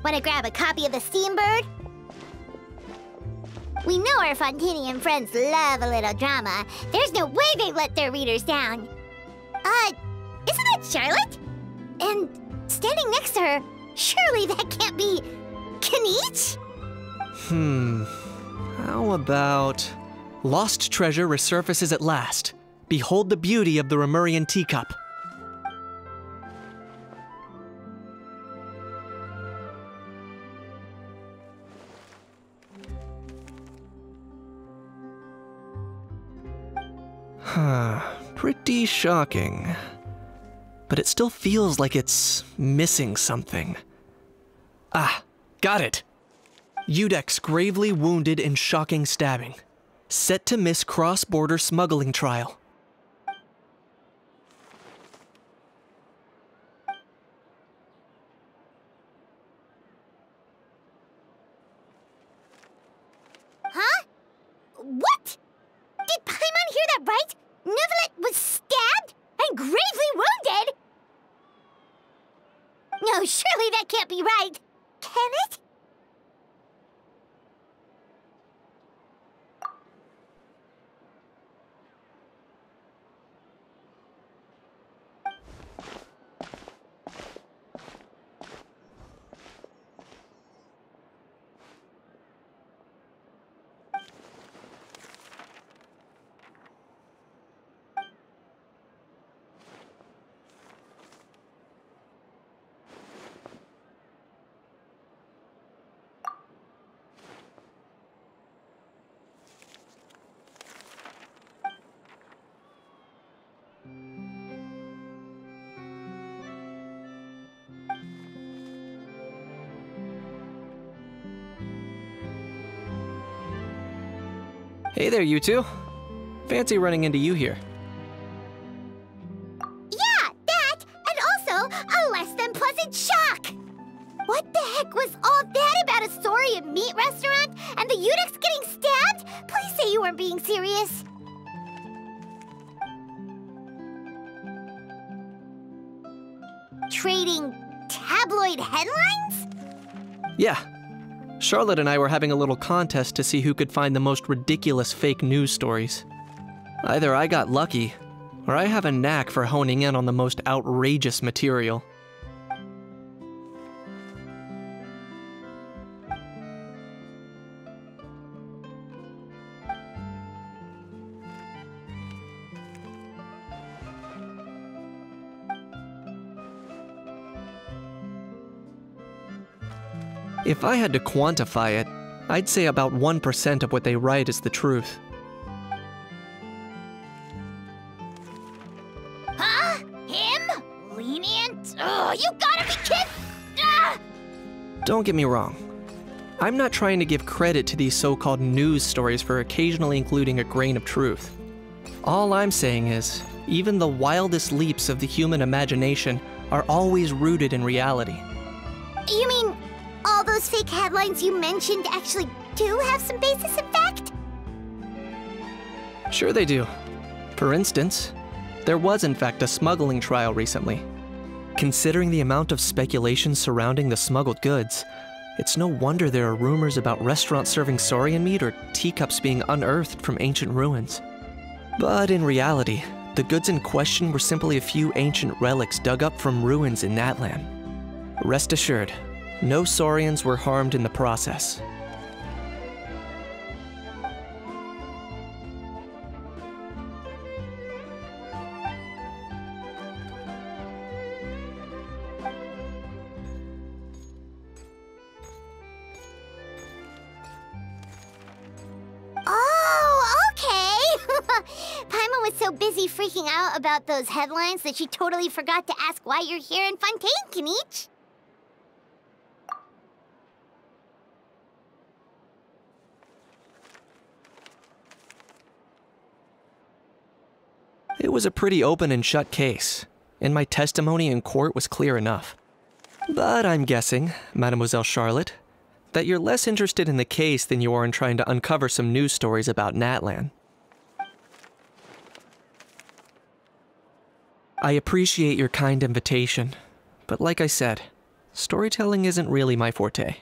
Wanna grab a copy of the Steambird? We know our Fontanian friends love a little drama. There's no way they let their readers down. Isn't that Charlotte? And standing next to her, surely that can't be Kinich? How about... Lost treasure resurfaces at last. Behold the beauty of the Remurian teacup. Pretty shocking. But it still feels like it's missing something. Ah, got it! Udex gravely wounded in shocking stabbing. Set to miss cross-border smuggling trial. Huh? What? Did Paimon hear that right? Neuvillette was stabbed and gravely wounded? No, surely that can't be right. Can it? Hey there, you two. Fancy running into you here. Yeah, that, and also a less than pleasant shock. What the heck was all that about a Saurian meat restaurant and the Udex getting stabbed? Please say you weren't being serious. Trading tabloid headlines? Yeah. Charlotte and I were having a little contest to see who could find the most ridiculous fake news stories. Either I got lucky, or I have a knack for honing in on the most outrageous material. If I had to quantify it, I'd say about 1% of what they write is the truth. Huh? Him? Lenient? Oh, you gotta be kidding! Ah! Don't get me wrong. I'm not trying to give credit to these so-called news stories for occasionally including a grain of truth. All I'm saying is, even the wildest leaps of the human imagination are always rooted in reality. You mean all those fake headlines you mentioned actually do have some basis in fact? Sure they do. For instance, there was in fact a smuggling trial recently. Considering the amount of speculation surrounding the smuggled goods, it's no wonder there are rumors about restaurants serving saurian meat or teacups being unearthed from ancient ruins. But in reality, the goods in question were simply a few ancient relics dug up from ruins in Natlan. Rest assured, no saurians were harmed in the process. Oh, okay! Paimon was so busy freaking out about those headlines that she totally forgot to ask why you're here in Fontaine, Kinich. It was a pretty open and shut case, and my testimony in court was clear enough. But I'm guessing, Mademoiselle Charlotte, that you're less interested in the case than you are in trying to uncover some news stories about Natlan. I appreciate your kind invitation, but like I said, storytelling isn't really my forte.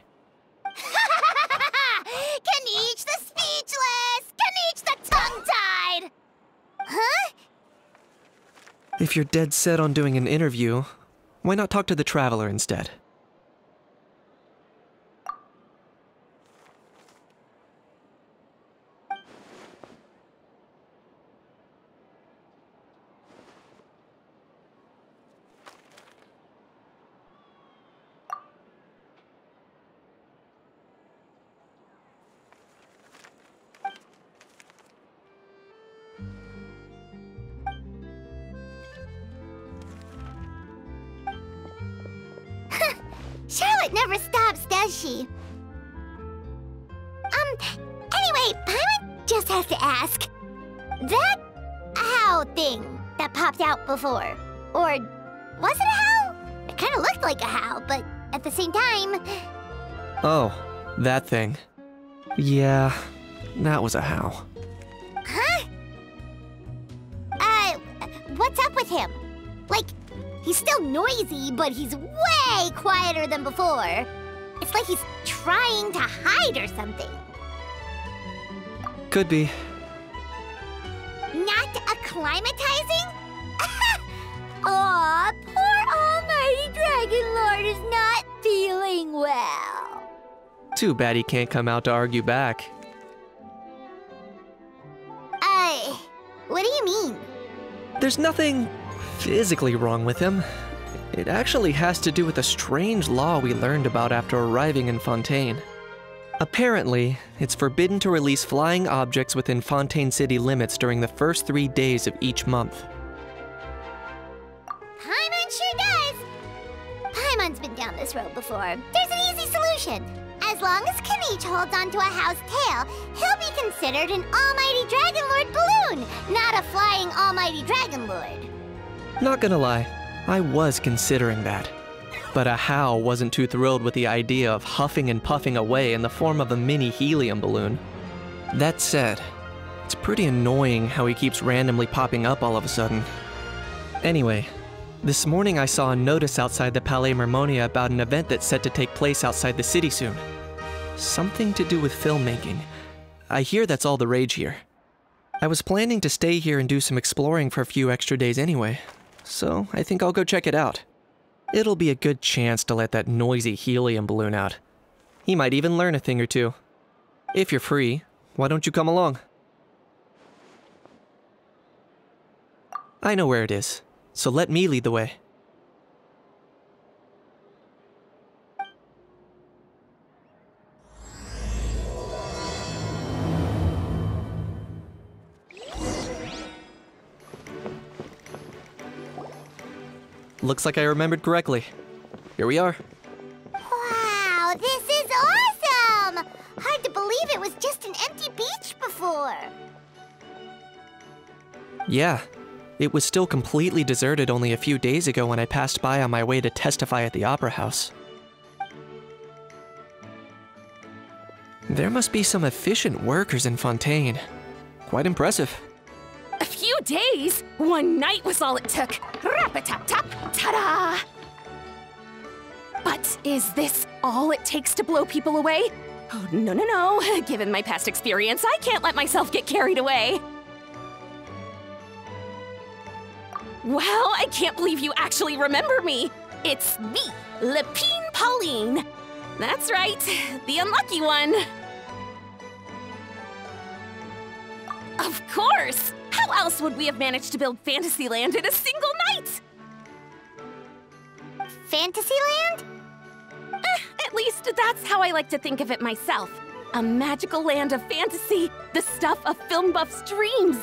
Kaniche the speechless! Kaniche the tongue-tied! Huh? If you're dead set on doing an interview, why not talk to the Traveler instead? Charlotte never stops, does she? Anyway, Paimon just has to ask. That owl thing that popped out before, or was it a howl? It kind of looked like a howl, but at the same time... Oh, that thing. Yeah, that was a howl. Huh? What's up with him? Like, he's still noisy, but he's way quieter than before. It's like he's trying to hide or something. Could be. Not acclimatizing? Aw, poor Almighty Dragon Lord is not feeling well. Too bad he can't come out to argue back. What do you mean? There's nothing physically wrong with him. It actually has to do with a strange law we learned about after arriving in Fontaine. Apparently, it's forbidden to release flying objects within Fontaine city limits during the first 3 days of each month. Paimon sure does! Paimon's been down this road before. There's an easy solution. As long as Kaniche holds onto a house tail, he'll be considered an Almighty Dragon Lord balloon, not a flying Almighty Dragon Lord. Not gonna lie, I was considering that. But Ahau wasn't too thrilled with the idea of huffing and puffing away in the form of a mini helium balloon. That said, it's pretty annoying how he keeps randomly popping up all of a sudden. Anyway, this morning I saw a notice outside the Palais Mermonia about an event that's set to take place outside the city soon. Something to do with filmmaking. I hear that's all the rage here. I was planning to stay here and do some exploring for a few extra days anyway, so I think I'll go check it out. It'll be a good chance to let that noisy helium balloon out. He might even learn a thing or two. If you're free, why don't you come along? I know where it is, so let me lead the way. Looks like I remembered correctly. Here we are. Wow, this is awesome! Hard to believe it was just an empty beach before. Yeah, it was still completely deserted only a few days ago when I passed by on my way to testify at the Opera House. There must be some efficient workers in Fontaine. Quite impressive. A few days? One night was all it took. Rap-a-tap-tap, ta-da! But is this all it takes to blow people away? Oh, no. Given my past experience, I can't let myself get carried away. Well, I can't believe you actually remember me. It's me, Lapine Pauline. That's right, the unlucky one. Of course! How else would we have managed to build Fantasyland in a single night? Fantasyland? At least that's how I like to think of it myself. A magical land of fantasy, the stuff of film buffs' dreams.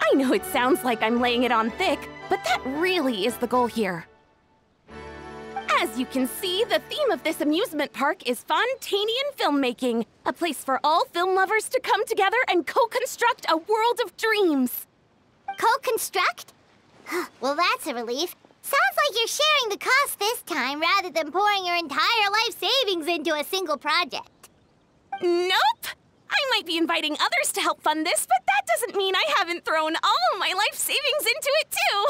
I know it sounds like I'm laying it on thick, but that really is the goal here. As you can see, the theme of this amusement park is Fontainian filmmaking, a place for all film lovers to come together and co-construct a world of dreams. Co-construct? Well, that's a relief. Sounds like you're sharing the cost this time rather than pouring your entire life savings into a single project. Nope! I might be inviting others to help fund this, but that doesn't mean I haven't thrown all my life savings into it too!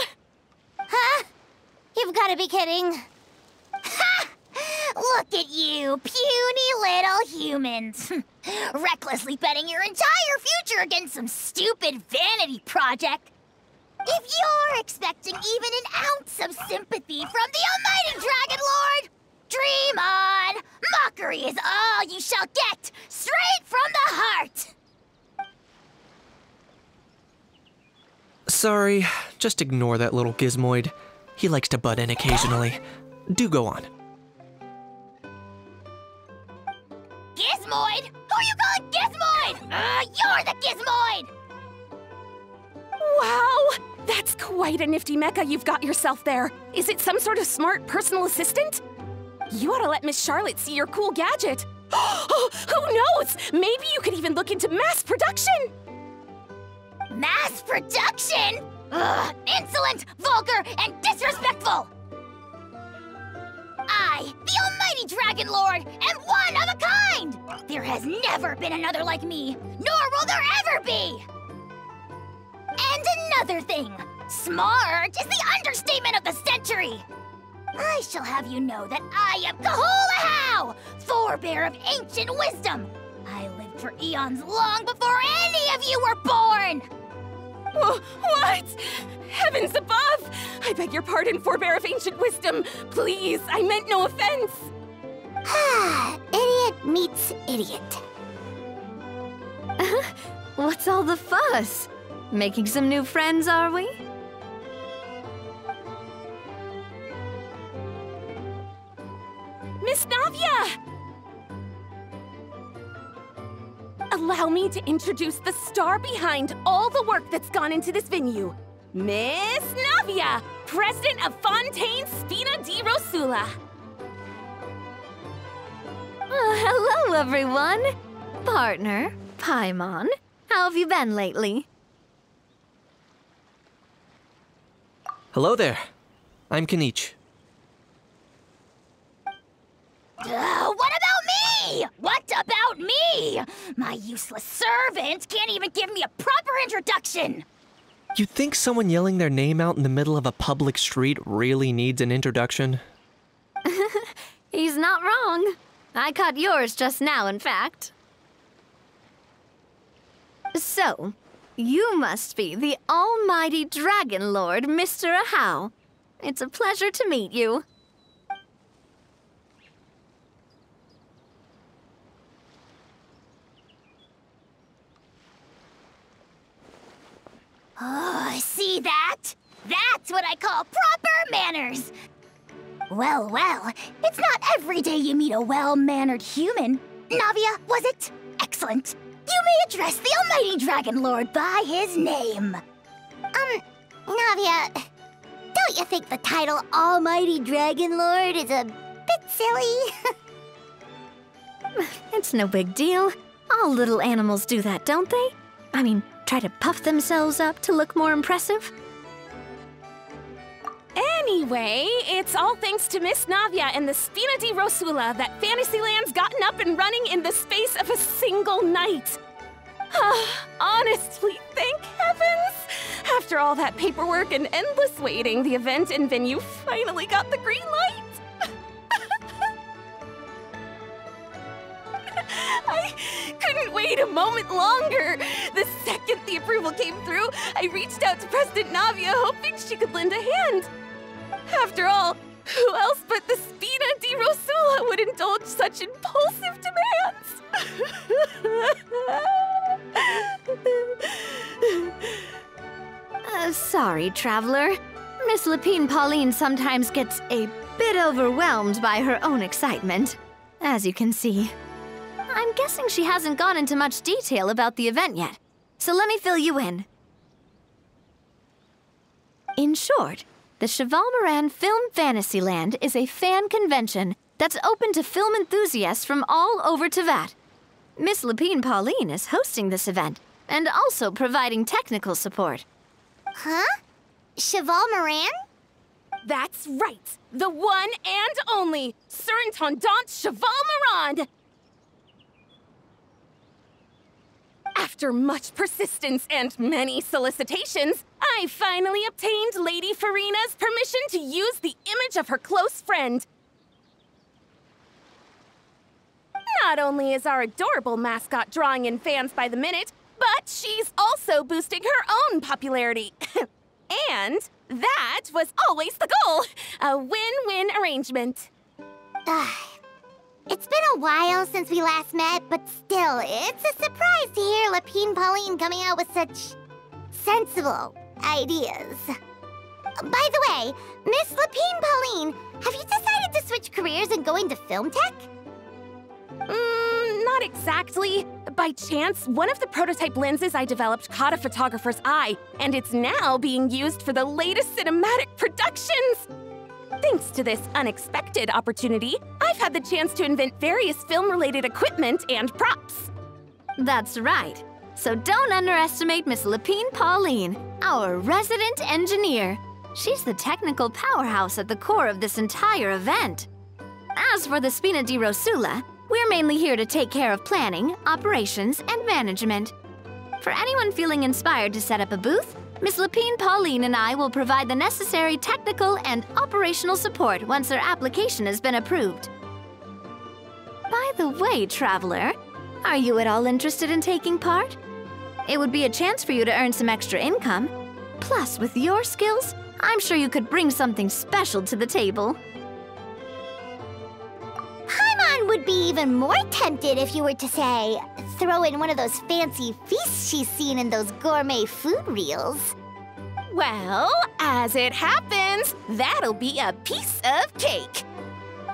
Huh? You've got to be kidding. Ha! Look at you, puny little humans. Recklessly betting your entire future against some stupid vanity project. If you're expecting even an ounce of sympathy from the almighty Dragon Lord, dream on! Mockery is all you shall get, straight from the heart! Sorry, just ignore that little gizmoid. He likes to butt in occasionally. Do go on. Gizmoid? Who you calling Gizmoid? You're the Gizmoid! Wow! That's quite a nifty mecha you've got yourself there. Is it some sort of smart personal assistant? You ought to let Miss Charlotte see your cool gadget. Who knows? Maybe you could even look into mass production! Mass production? Ugh, insolent, vulgar, and disrespectful! I, the almighty Dragon Lord, am one of a kind! There has never been another like me, nor will there ever be! And another thing, smart is the understatement of the century! I shall have you know that I am Kahulahau, forebear of ancient wisdom! I lived for eons long before any of you were born! What? Heavens above! I beg your pardon, forebear of ancient wisdom. Please, I meant no offense. Idiot meets idiot. What's all the fuss? Making some new friends, are we? Miss Navia! Allow me to introduce the star behind all the work that's gone into this venue. Miss Navia, president of Fontaine Spina di Rosula. Hello, everyone. Partner, Paimon, how have you been lately? Hello there. I'm Kenichi. What about me? What about me? My useless servant can't even give me a proper introduction. You think someone yelling their name out in the middle of a public street really needs an introduction? He's not wrong. I caught yours just now, in fact. So, you must be the almighty Dragon Lord, Mr. Ahau. It's a pleasure to meet you. Oh, see that? That's what I call proper manners. Well, it's not every day you meet a well-mannered human. Navia, was it? Excellent. You may address the almighty Dragon Lord by his name. Navia, don't you think the title Almighty Dragon Lord is a bit silly? It's no big deal. All little animals do that, don't they? I mean, try to puff themselves up to look more impressive. Anyway, it's all thanks to Miss Navia and the Spina di Rosula that Fantasyland's gotten up and running in the space of a single night. Honestly, thank heavens! After all that paperwork and endless waiting, the event and venue finally got the green light. I couldn't wait a moment longer. The second the approval came through, I reached out to President Navia, hoping she could lend a hand. After all, who else but the Spina di Rosula would indulge such impulsive demands? Sorry, Traveler. Miss Lapine Pauline sometimes gets a bit overwhelmed by her own excitement, as you can see. I'm guessing she hasn't gone into much detail about the event yet, so let me fill you in. In short, the Cheval Moran Film Fantasyland is a fan convention that's open to film enthusiasts from all over Teyvat. Miss Lapine Pauline is hosting this event and also providing technical support. Huh? Cheval Moran? That's right! The one and only Surintendant Cheval Moran! After much persistence and many solicitations, I finally obtained Lady Farina's permission to use the image of her close friend. Not only is our adorable mascot drawing in fans by the minute, but she's also boosting her own popularity. And that was always the goal. A win-win arrangement. It's been a while since we last met, but still, it's a surprise to hear Lapine Pauline coming out with such sensible ideas. By the way, Miss Lapine Pauline, have you decided to switch careers and go into film tech? Not exactly. By chance, one of the prototype lenses I developed caught a photographer's eye, and it's now being used for the latest cinematic productions. Thanks to this unexpected opportunity, I've had the chance to invent various film-related equipment and props. That's right. So don't underestimate Miss Lapine Pauline, our resident engineer. She's the technical powerhouse at the core of this entire event. As for the Spina di Rosula, we're mainly here to take care of planning, operations, and management. For anyone feeling inspired to set up a booth, Miss Lapine Pauline and I will provide the necessary technical and operational support once their application has been approved. By the way, traveler, are you at all interested in taking part? It would be a chance for you to earn some extra income. Plus, with your skills, I'm sure you could bring something special to the table. Paimon would be even more tempted if you were to, say, throw in one of those fancy feasts she's seen in those gourmet food reels. Well, as it happens, that'll be a piece of cake.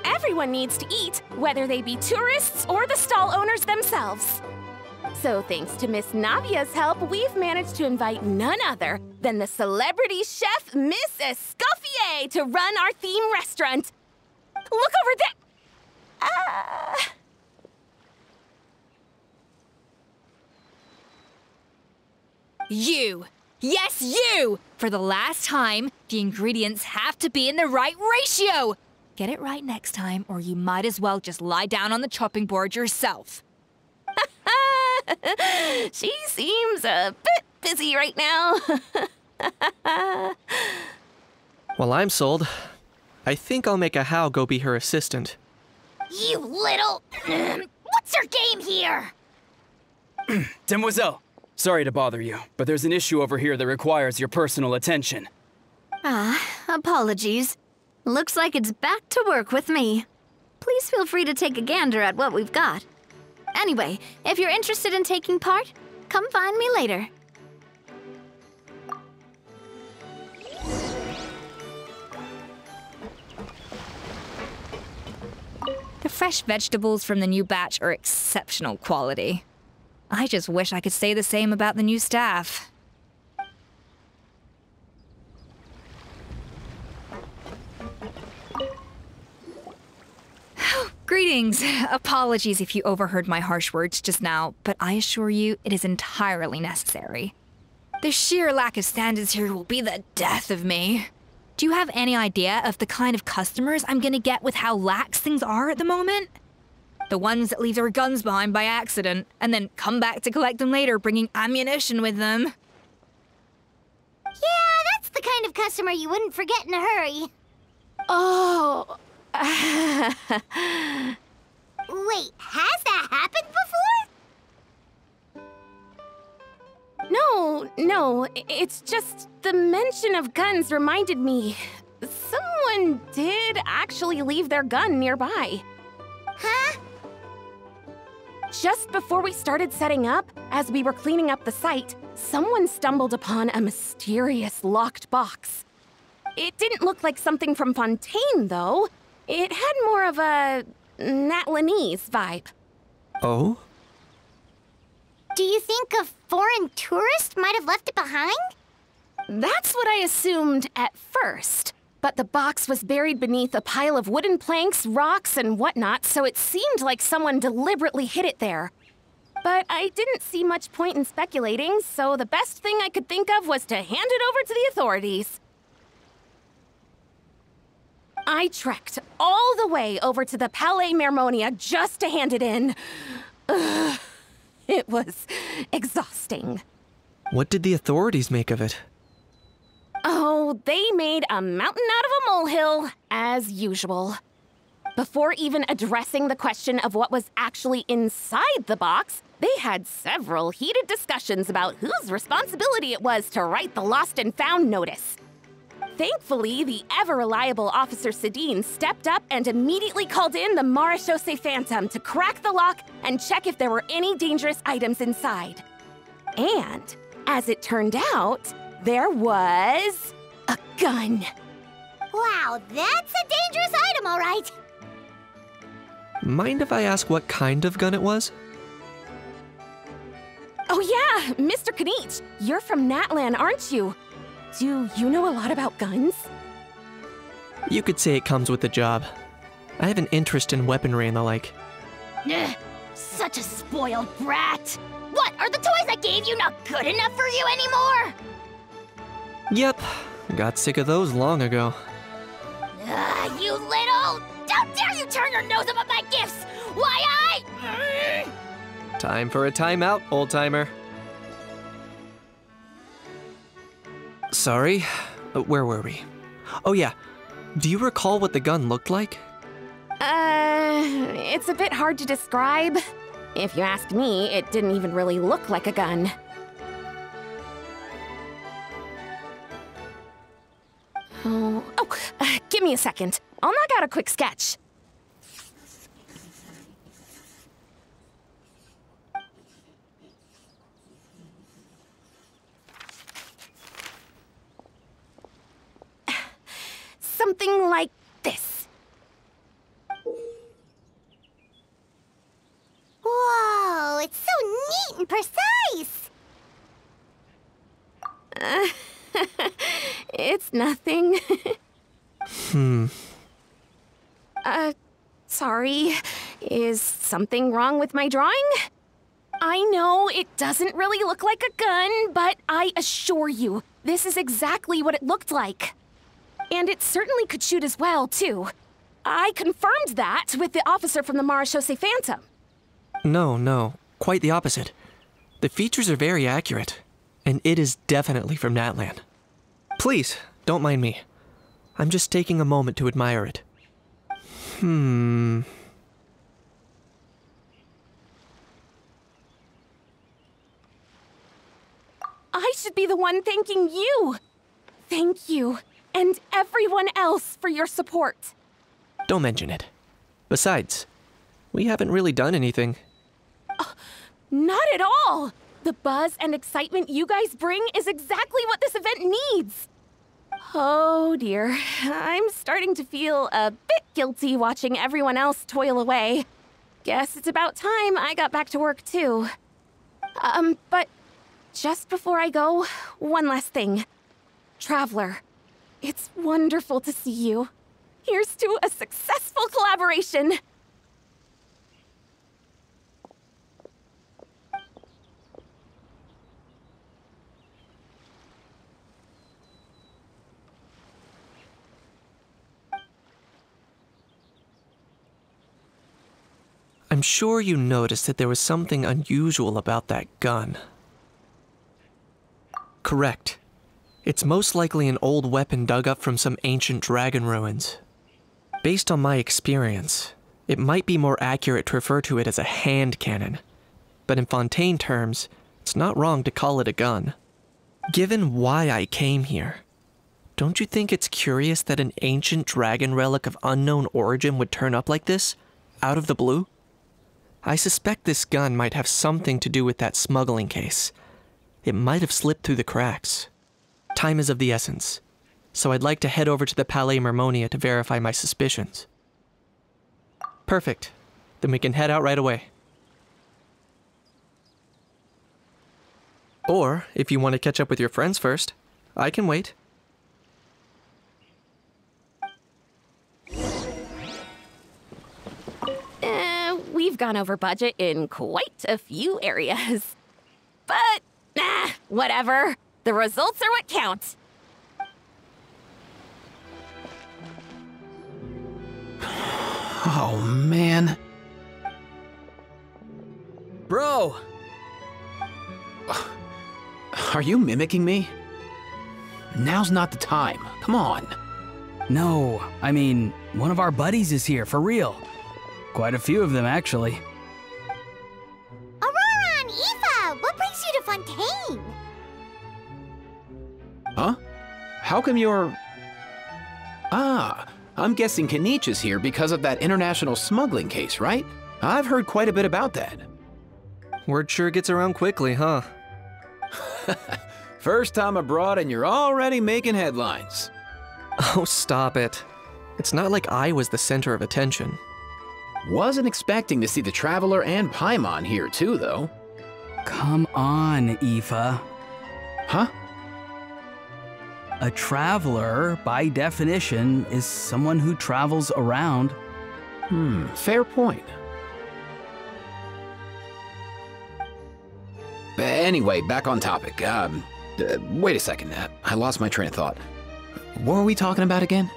Everyone needs to eat, whether they be tourists or the stall owners themselves. So thanks to Miss Navia's help, we've managed to invite none other than the celebrity chef, Miss Escoffier, to run our theme restaurant. Look over there! You! Yes, you! For the last time, the ingredients have to be in the right ratio! Get it right next time, or you might as well just lie down on the chopping board yourself. She seems a bit busy right now. Well, I'm sold. I think I'll make a Hao go be her assistant. You little... What's your game here? Demoiselle, sorry to bother you, but there's an issue over here that requires your personal attention. Apologies. Looks like it's back to work with me. Please feel free to take a gander at what we've got. Anyway, if you're interested in taking part, come find me later. The fresh vegetables from the new batch are exceptional quality. I just wish I could say the same about the new staff. Greetings. Apologies if you overheard my harsh words just now, but I assure you it is entirely necessary. The sheer lack of standards here will be the death of me. Do you have any idea of the kind of customers I'm gonna get with how lax things are at the moment? The ones that leave their guns behind by accident, and then come back to collect them later bringing ammunition with them. Yeah, that's the kind of customer you wouldn't forget in a hurry. Oh... Wait, has that happened before? No, it's just the mention of guns reminded me. Someone did actually leave their gun nearby. Huh? Just before we started setting up, as we were cleaning up the site, someone stumbled upon a mysterious locked box. It didn't look like something from Fontaine, though. It had more of a Natlanese vibe. Oh? Do you think a foreign tourist might have left it behind? That's what I assumed at first. But the box was buried beneath a pile of wooden planks, rocks, and whatnot, so it seemed like someone deliberately hid it there. But I didn't see much point in speculating, so the best thing I could think of was to hand it over to the authorities. I trekked all the way over to the Palais Mermonia just to hand it in. Ugh, it was exhausting. What did the authorities make of it? Oh, they made a mountain out of a molehill, as usual. Before even addressing the question of what was actually inside the box, they had several heated discussions about whose responsibility it was to write the lost and found notice. Thankfully, the ever-reliable Officer Sedin stepped up and immediately called in the Marechaussee Phantom to crack the lock and check if there were any dangerous items inside. And, as it turned out, there was a gun. Wow, that's a dangerous item, all right. Mind if I ask what kind of gun it was? Oh yeah, Mr. Kanich, you're from Natlan, aren't you? Do you know a lot about guns? You could say it comes with the job. I have an interest in weaponry and the like. Ugh, such a spoiled brat. What, are the toys I gave you not good enough for you anymore? Yep, got sick of those long ago. You little... How dare you turn your nose up at my gifts! Why, Time for a timeout, old-timer. Sorry, where were we? Oh yeah, do you recall what the gun looked like? It's a bit hard to describe. If you ask me, it didn't even really look like a gun. Give me a second. I'll knock out a quick sketch. Something like this. Whoa, it's so neat and precise! It's nothing. Sorry. Is something wrong with my drawing? I know it doesn't really look like a gun, but I assure you, this is exactly what it looked like. And it certainly could shoot as well, too. I confirmed that with the officer from the Marechaussee Phantom. No, quite the opposite. The features are very accurate, and it is definitely from Natlan. Please, don't mind me. I'm just taking a moment to admire it. I should be the one thanking you. Thank you, and everyone else for your support. Don't mention it. Besides, we haven't really done anything. Not at all! The buzz and excitement you guys bring is exactly what this event needs. Oh dear, I'm starting to feel a bit guilty watching everyone else toil away. Guess it's about time I got back to work too. But just before I go, one last thing. Traveler, it's wonderful to see you. Here's to a successful collaboration. I'm sure you noticed that there was something unusual about that gun. Correct. It's most likely an old weapon dug up from some ancient dragon ruins. Based on my experience, it might be more accurate to refer to it as a hand cannon, but in Fontaine terms, it's not wrong to call it a gun. Given why I came here, don't you think it's curious that an ancient dragon relic of unknown origin would turn up like this, out of the blue? I suspect this gun might have something to do with that smuggling case. It might have slipped through the cracks. Time is of the essence, so I'd like to head over to the Palais Mermonia to verify my suspicions. Perfect. Then we can head out right away. Or, if you want to catch up with your friends first, I can wait. We've gone over budget in quite a few areas. But, whatever. The results are what count. Oh, man. Bro! Are you mimicking me? Now's not the time. Come on. No, I mean, one of our buddies is here, for real. Quite a few of them, actually. Aurora and Aoife, what brings you to Fontaine? Huh? How come you're... Ah, I'm guessing Kaniche is here because of that international smuggling case, right? I've heard quite a bit about that. Word sure gets around quickly, huh? First time abroad and you're already making headlines. Oh, stop it. It's not like I was the center of attention. Wasn't expecting to see the Traveler and Paimon here too, though. Come on, Aoife. Huh? A traveler, by definition, is someone who travels around. Fair point. Anyway, back on topic. Wait a second. I lost my train of thought. What were we talking about again?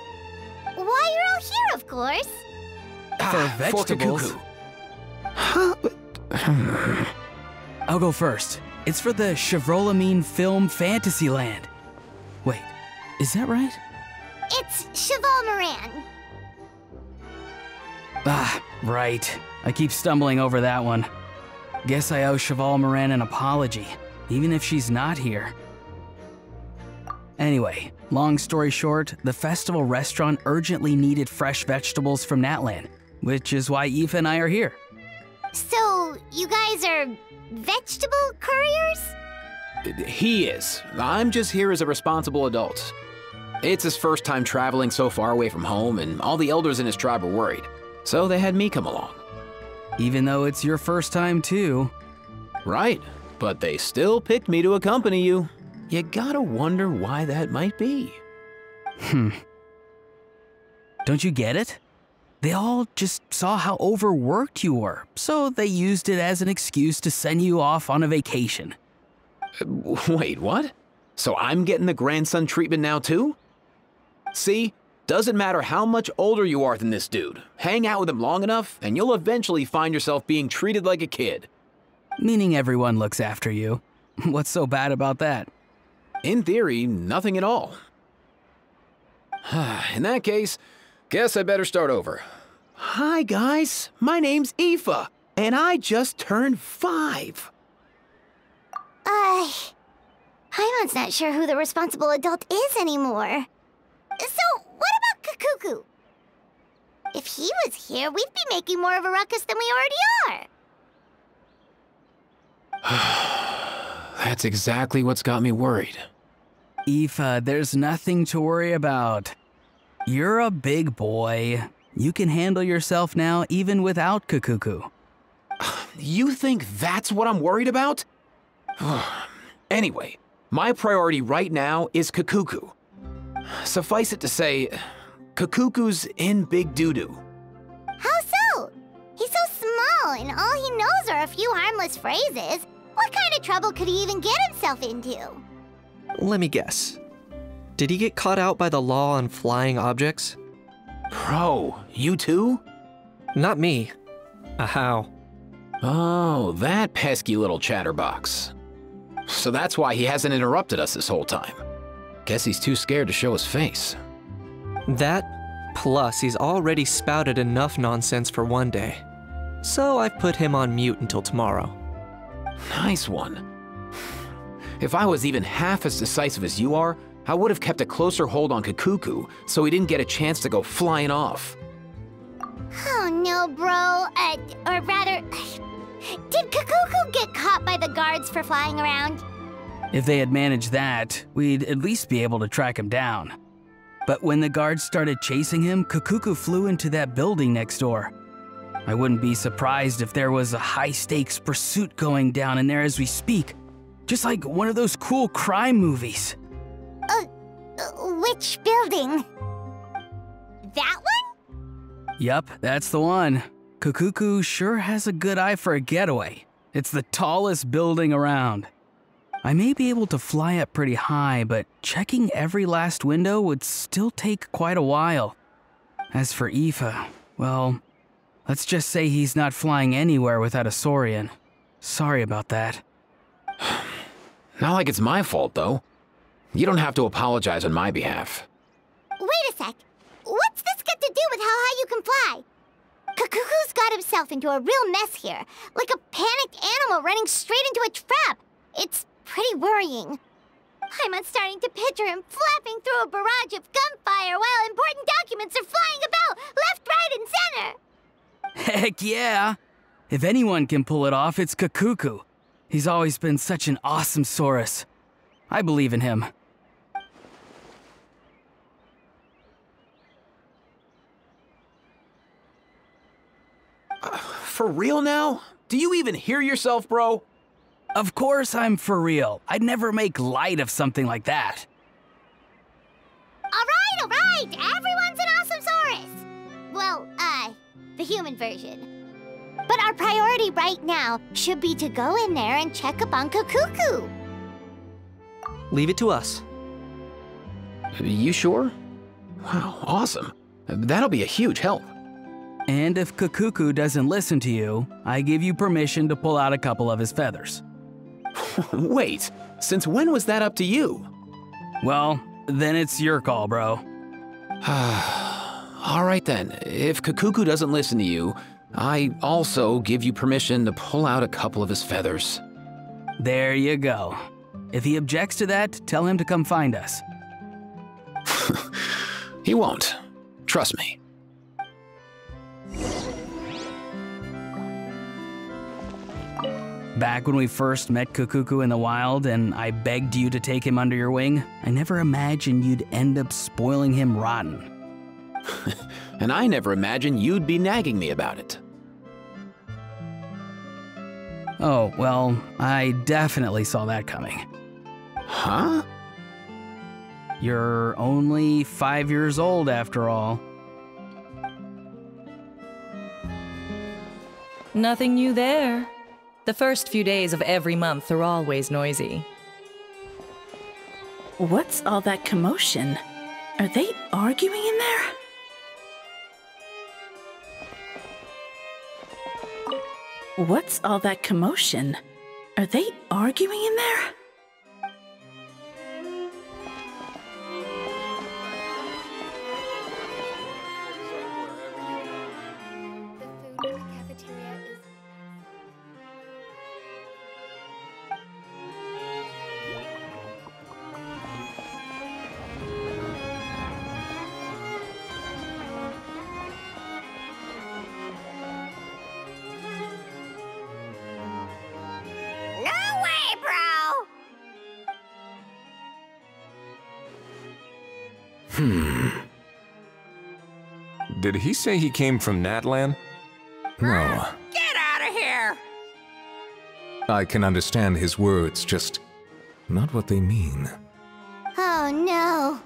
Why, you're all here, of course. For vegetables. Huh? I'll go first. It's for the Chevrolamine Film Fantasyland. Wait, is that right? It's Cheval Moran. Ah, right. I keep stumbling over that one. Guess I owe Cheval Moran an apology, even if she's not here. Anyway, long story short, the festival restaurant urgently needed fresh vegetables from Natlan, which is why Aoife and I are here. So, you guys are vegetable couriers? He is. I'm just here as a responsible adult. It's his first time traveling so far away from home, and all the elders in his tribe were worried. So they had me come along. Even though it's your first time too. Right, but they still picked me to accompany you. You gotta wonder why that might be. Don't you get it? They all just saw how overworked you were, so they used it as an excuse to send you off on a vacation. Wait, what? So I'm getting the grandson treatment now too? See? Doesn't matter how much older you are than this dude. Hang out with him long enough, and you'll eventually find yourself being treated like a kid. Meaning everyone looks after you. What's so bad about that? In theory, nothing at all. In that case, guess I better start over. Hi guys, my name's Aoife, and I just turned 5. Paimon's not sure who the responsible adult is anymore. So, what about Kakuku? If he was here, we'd be making more of a ruckus than we already are. That's exactly what's got me worried. Aoife, there's nothing to worry about. You're a big boy. You can handle yourself now even without Kakuku. You think that's what I'm worried about? Anyway, my priority right now is Kakuku. Suffice it to say, Kakuku's in big doo-doo. How so? He's so small, and all he knows are a few harmless phrases. What kind of trouble could he even get himself into? Let me guess. Did he get caught out by the law on flying objects? Bro, you too? Not me. How? Oh, that pesky little chatterbox. So that's why he hasn't interrupted us this whole time. Guess he's too scared to show his face. That, plus he's already spouted enough nonsense for one day. So I've put him on mute until tomorrow. Nice one. If I was even half as decisive as you are, I would have kept a closer hold on Kakuku so he didn't get a chance to go flying off. Oh no, bro. Or rather, did Kakuku get caught by the guards for flying around? If they had managed that, we'd at least be able to track him down. But when the guards started chasing him, Kakuku flew into that building next door. I wouldn't be surprised if there was a high-stakes pursuit going down in there as we speak. Just like one of those cool crime movies. Which building? That one? Yup, that's the one. Kakuku sure has a good eye for a getaway. It's the tallest building around. I may be able to fly up pretty high, but checking every last window would still take quite a while. As for Aoife, well, let's just say he's not flying anywhere without a Saurian. Sorry about that. Not like it's my fault, though. You don't have to apologize on my behalf. Wait a sec. What's this got to do with how high you can fly? Kakuku's got himself into a real mess here, like a panicked animal running straight into a trap. It's pretty worrying. I'm starting to picture him flapping through a barrage of gunfire while important documents are flying about left, right, and center. Heck yeah! If anyone can pull it off, it's Kakuku. He's always been such an awesome Saurus. I believe in him. For real now? Do you even hear yourself, bro? Of course I'm for real. I'd never make light of something like that. All right, everyone's an awesome Saurus. Well, the human version. But our priority right now should be to go in there and check up on Kakuku. Leave it to us. You sure? Wow, awesome. That'll be a huge help. And if Kakuku doesn't listen to you, I give you permission to pull out a couple of his feathers. Wait, since when was that up to you? Well, then it's your call, bro. All right then, if Kakuku doesn't listen to you, I also give you permission to pull out a couple of his feathers. There you go. If he objects to that, tell him to come find us. He won't. Trust me. Back when we first met Kakuku in the wild and I begged you to take him under your wing, I never imagined you'd end up spoiling him rotten. And I never imagined you'd be nagging me about it. Oh, well, I definitely saw that coming. Huh? You're only 5 years old after all. Nothing new there. The first few days of every month are always noisy. What's all that commotion? Are they arguing in there? What's all that commotion? Are they arguing in there? Did he say he came from Natlan? No. Get out of here! I can understand his words, just not what they mean. Oh no.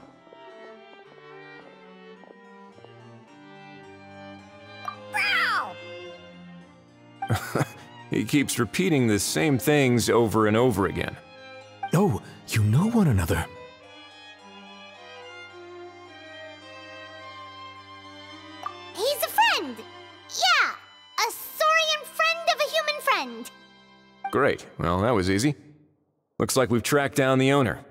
He keeps repeating the same things over and over again. Oh, you know one another. He's a friend! Yeah! A saurian friend of a human friend! Great. Well, that was easy. Looks like we've tracked down the owner.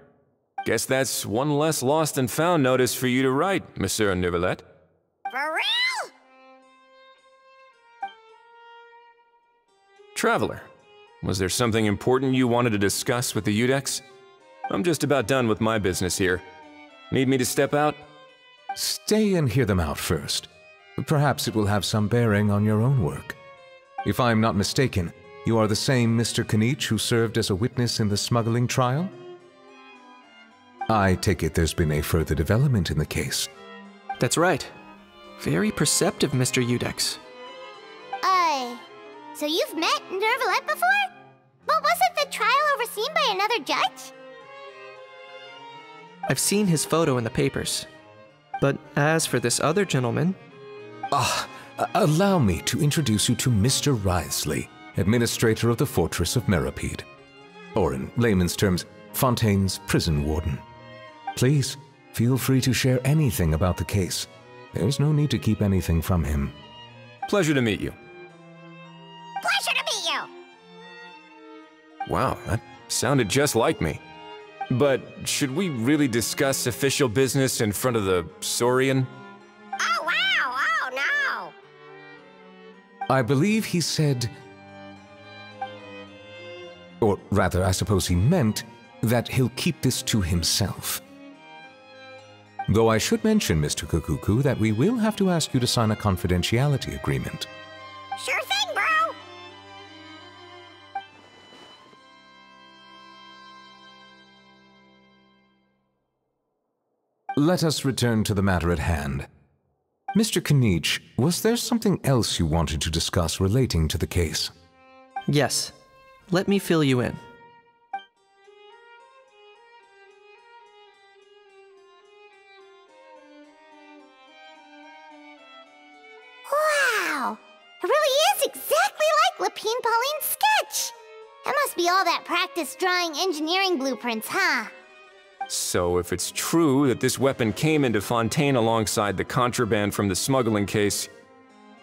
Guess that's one less lost and found notice for you to write, Monsieur Neuvillette. For real? Traveler, was there something important you wanted to discuss with the Udex? I'm just about done with my business here. Need me to step out? Stay and hear them out first. Perhaps it will have some bearing on your own work. If I'm not mistaken, you are the same Mr. Kanich who served as a witness in the smuggling trial? I take it there's been a further development in the case. That's right. Very perceptive, Mr. Udex. So you've met Neuvillette before? But wasn't the trial overseen by another judge? I've seen his photo in the papers. But as for this other gentleman... Allow me to introduce you to Mr. Wriothesley, administrator of the Fortress of Meripede. Or in layman's terms, Fontaine's prison warden. Please, feel free to share anything about the case. There's no need to keep anything from him. Pleasure to meet you. Pleasure to meet you! Wow, that sounded just like me. But should we really discuss official business in front of the Saurian? I believe he said... Or rather, I suppose he meant that he'll keep this to himself. Though I should mention, Mr. Kukuku, that we will have to ask you to sign a confidentiality agreement. Sure thing, bro! Let us return to the matter at hand. Mr. Kanich, was there something else you wanted to discuss relating to the case? Yes. Let me fill you in. Wow! It really is exactly like Lapine Pauline's sketch! That must be all that practice drawing engineering blueprints, huh? So if it's true that this weapon came into Fontaine alongside the contraband from the smuggling case,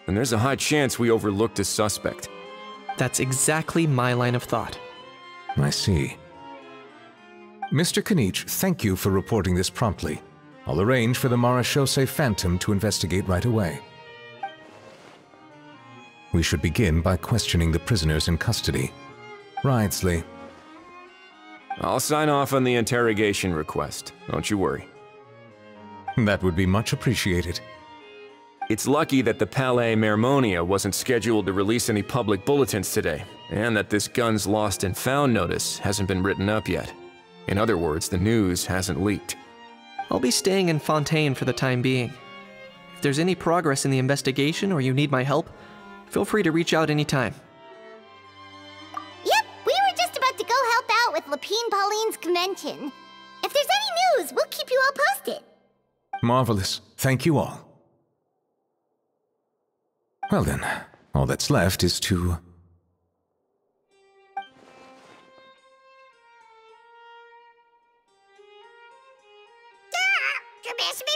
then there's a high chance we overlooked a suspect. That's exactly my line of thought. I see. Mr. Kanich, thank you for reporting this promptly. I'll arrange for the Marechaussee Phantom to investigate right away. We should begin by questioning the prisoners in custody. Ridesley. I'll sign off on the interrogation request. Don't you worry. That would be much appreciated. It's lucky that the Palais Mermonia wasn't scheduled to release any public bulletins today, and that this guns lost and found notice hasn't been written up yet. In other words, the news hasn't leaked. I'll be staying in Fontaine for the time being. If there's any progress in the investigation or you need my help, feel free to reach out anytime. Yep, we were just about to go help out with Lapine Pauline's convention. If there's any news, we'll keep you all posted. Marvelous. Thank you all. Well then, all that's left is to... You miss me,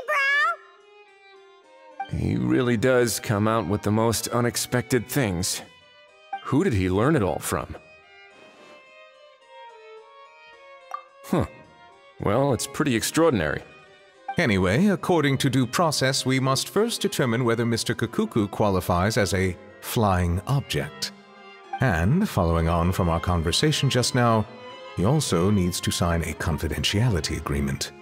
bro? He really does come out with the most unexpected things. Who did he learn it all from? Huh. Well, it's pretty extraordinary. Anyway, according to due process, we must first determine whether Mr. Kukuku qualifies as a flying object. And, following on from our conversation just now, he also needs to sign a confidentiality agreement.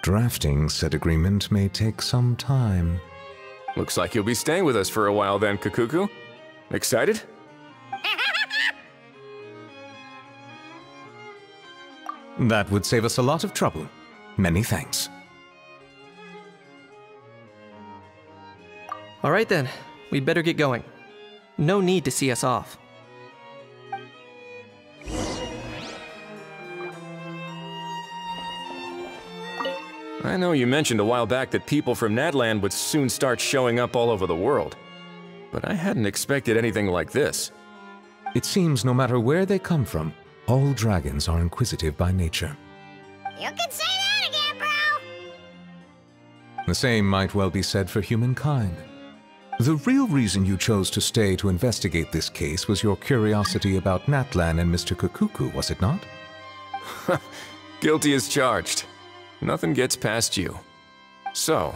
Drafting said agreement may take some time. Looks like you'll be staying with us for a while then, Kukuku. Excited? That would save us a lot of trouble. Many thanks. All right then, we'd better get going. No need to see us off. I know you mentioned a while back that people from Natland would soon start showing up all over the world, but I hadn't expected anything like this. It seems no matter where they come from, all dragons are inquisitive by nature. You can say that again, bro! The same might well be said for humankind. The real reason you chose to stay to investigate this case was your curiosity about Natlan and Mr. Kukuku, was it not? Guilty as charged. Nothing gets past you. So,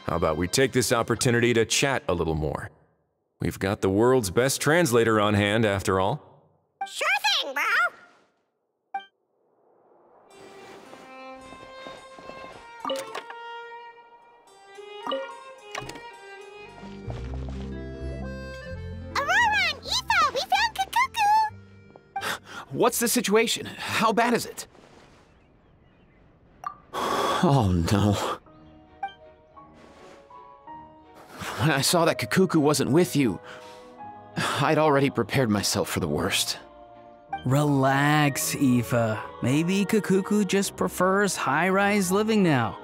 how about we take this opportunity to chat a little more? We've got the world's best translator on hand, after all. Sure thing, bro! What's the situation? How bad is it? Oh no. When I saw that Kukuku wasn't with you, I'd already prepared myself for the worst. Relax, Eva. Maybe Kukuku just prefers high-rise living now.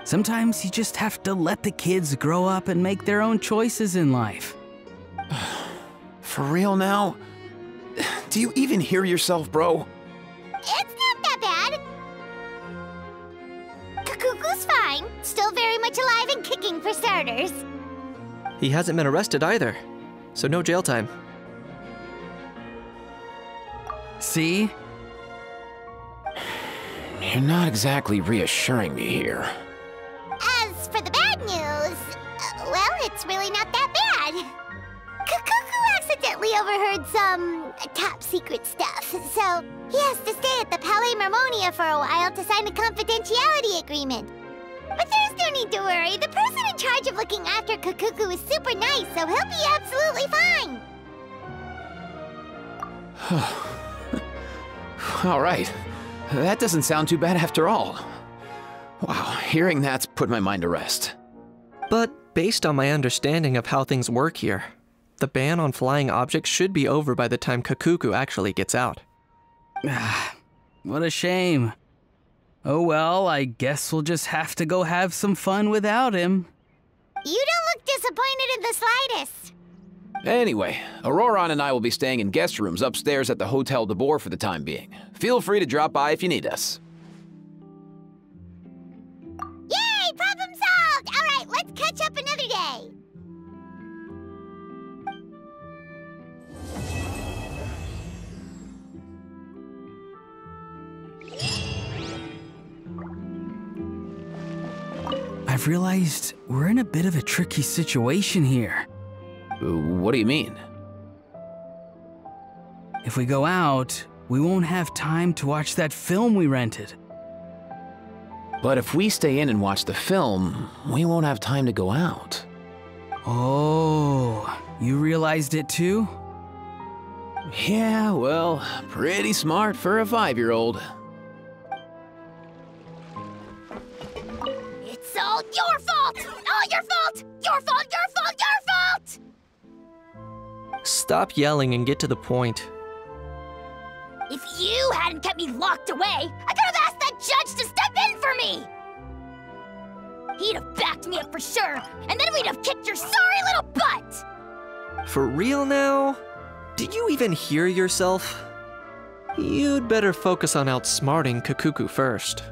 Sometimes you just have to let the kids grow up and make their own choices in life. For real now? Do you even hear yourself, bro? It's not that bad. Kukuku's fine. Still very much alive and kicking for starters. He hasn't been arrested either, so no jail time. See? You're not exactly reassuring me here. As for the bad news, well, it's really not that bad. Kukuku accidentally overheard some top secret stuff, so he has to stay at the Palais Mermonia for a while to sign a confidentiality agreement. But there's no need to worry. The person in charge of looking after Kukuku is super nice, so he'll be absolutely fine. All right. That doesn't sound too bad after all. Wow, hearing that's put my mind to rest. But based on my understanding of how things work here, the ban on flying objects should be over by the time Kukuku actually gets out. What a shame. Oh well, I guess we'll just have to go have some fun without him. You don't look disappointed in the slightest. Anyway, Auroron and I will be staying in guest rooms upstairs at the Hotel de Boer for the time being. Feel free to drop by if you need us. Yay! Problem solved! All right, let's catch up another day. I've realized we're in a bit of a tricky situation here. What do you mean? If we go out, we won't have time to watch that film we rented. But if we stay in and watch the film, we won't have time to go out. Oh, you realized it too? Yeah, well, pretty smart for a 5-year-old. It's all your fault! All your fault! Your fault, your fault, your fault! Stop yelling and get to the point. If you hadn't kept me locked away, I could have asked that judge to step in for me! He'd have backed me up for sure, and then we'd have kicked your sorry little butt! For real now? Did you even hear yourself? You'd better focus on outsmarting Kukuku first.